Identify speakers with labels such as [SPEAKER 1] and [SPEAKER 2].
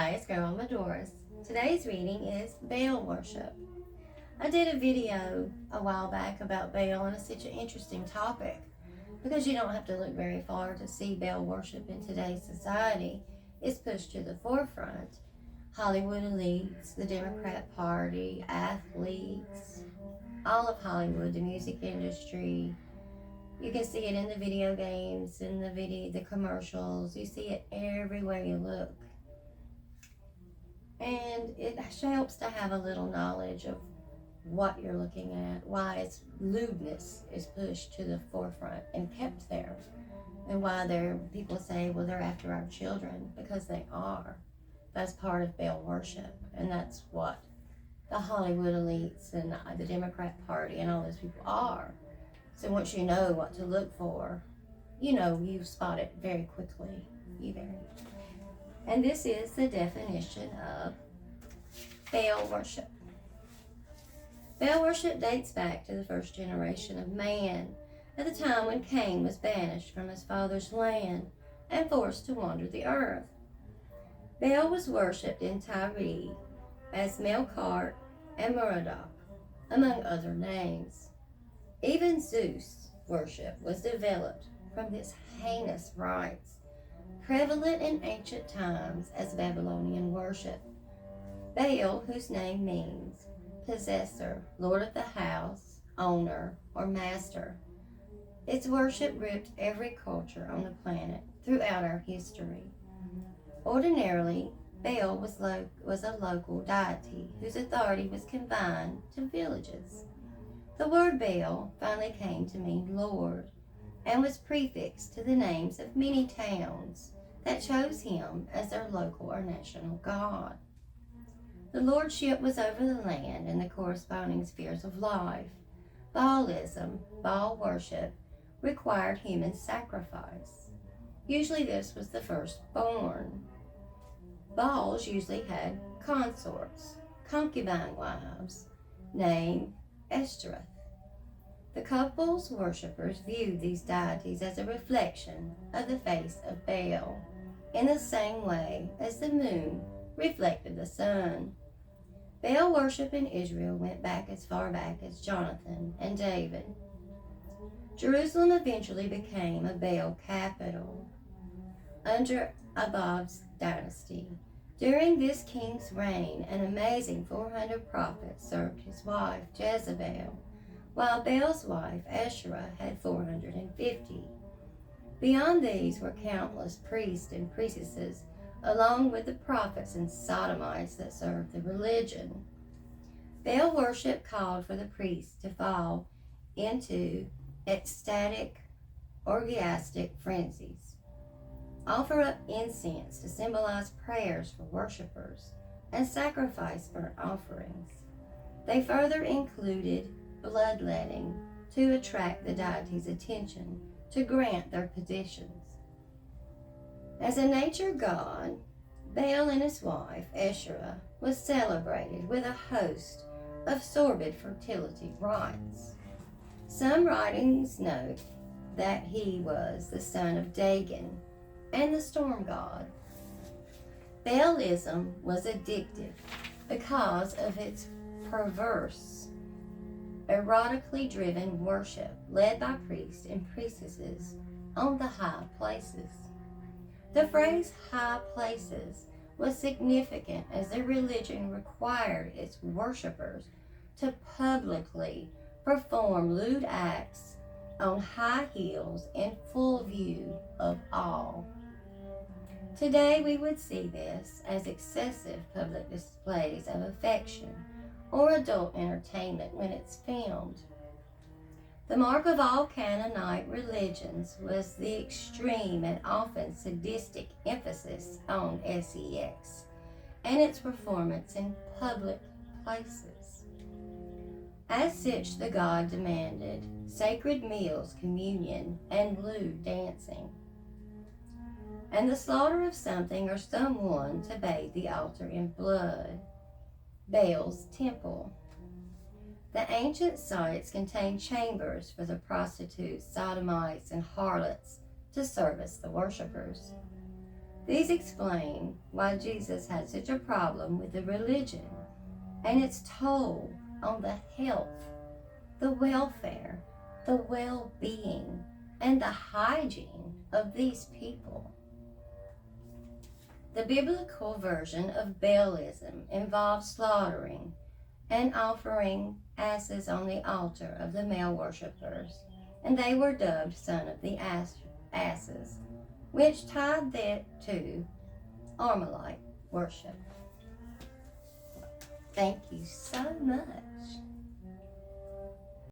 [SPEAKER 1] Hi, it's Grandma Doris. Today's reading is Baal worship. I did a video a while back about Baal, and it's such an interesting topic because you don't have to look very far to see Baal worship in today's society. It's pushed to the forefront. Hollywood elites, the Democrat Party, athletes, all of Hollywood, the music industry. You can see it in the video games, in the commercials. You see it everywhere you look. And it helps to have a little knowledge of what you're looking at, why its lewdness is pushed to the forefront and kept there, and why people say, well, they're after our children, because they are. That's part of Baal worship, and that's what the Hollywood elites and the Democrat Party and all those people are. So once you know what to look for, you spot it very quickly either. And this is the definition of Baal worship. Baal worship dates back to the first generation of man, at the time when Cain was banished from his father's land and forced to wander the earth. Baal was worshipped in Tyre as Melkart and Merodach, among other names. Even Zeus worship was developed from this heinous rites, prevalent in ancient times as Babylonian worship. Baal, whose name means possessor, lord of the house, owner, or master. Its worship gripped every culture on the planet throughout our history. Ordinarily, Baal was a local deity whose authority was confined to villages. The word Baal finally came to mean Lord and was prefixed to the names of many towns that chose him as their local or national god. The lordship was over the land and the corresponding spheres of life. Baalism, Baal worship, required human sacrifice. Usually this was the firstborn. Baals usually had consorts, concubine wives, named Ashtoreth. The couple's worshippers viewed these deities as a reflection of the face of Baal, in the same way as the moon reflected the sun. Baal worship in Israel went back as far back as Jonathan and David. Jerusalem eventually became a Baal capital under Abab's dynasty. During this king's reign, an amazing 400 prophets served his wife Jezebel, while Baal's wife Asherah had 450. Beyond these were countless priests and priestesses, along with the prophets and sodomites that served the religion. Baal worship called for the priests to fall into ecstatic, orgiastic frenzies, offer up incense to symbolize prayers for worshipers, and sacrifice burnt offerings. They further included bloodletting to attract the deity's attention, to grant their petitions. As a nature god, Baal and his wife, Asherah, was celebrated with a host of sordid fertility rites. Some writings note that he was the son of Dagon and the storm god. Baalism was addictive because of its perverse, erotically driven worship led by priests and priestesses on the high places. The phrase high places was significant as the religion required its worshippers to publicly perform lewd acts on high heels in full view of all. Today we would see this as excessive public displays of affection or adult entertainment when it's filmed. The mark of all Canaanite religions was the extreme and often sadistic emphasis on sex and its performance in public places. As such, the god demanded sacred meals, communion, and lewd dancing, and the slaughter of something or someone to bathe the altar in blood. Baal's temple. The ancient sites contained chambers for the prostitutes, sodomites, and harlots to service the worshippers. These explain why Jesus had such a problem with the religion and its toll on the health, the welfare, the well-being, and the hygiene of these people. The biblical version of Baalism involves slaughtering and offering asses on the altar of the male worshippers, and they were dubbed son of the asses, which tied that to Armalite worship. Thank you so much.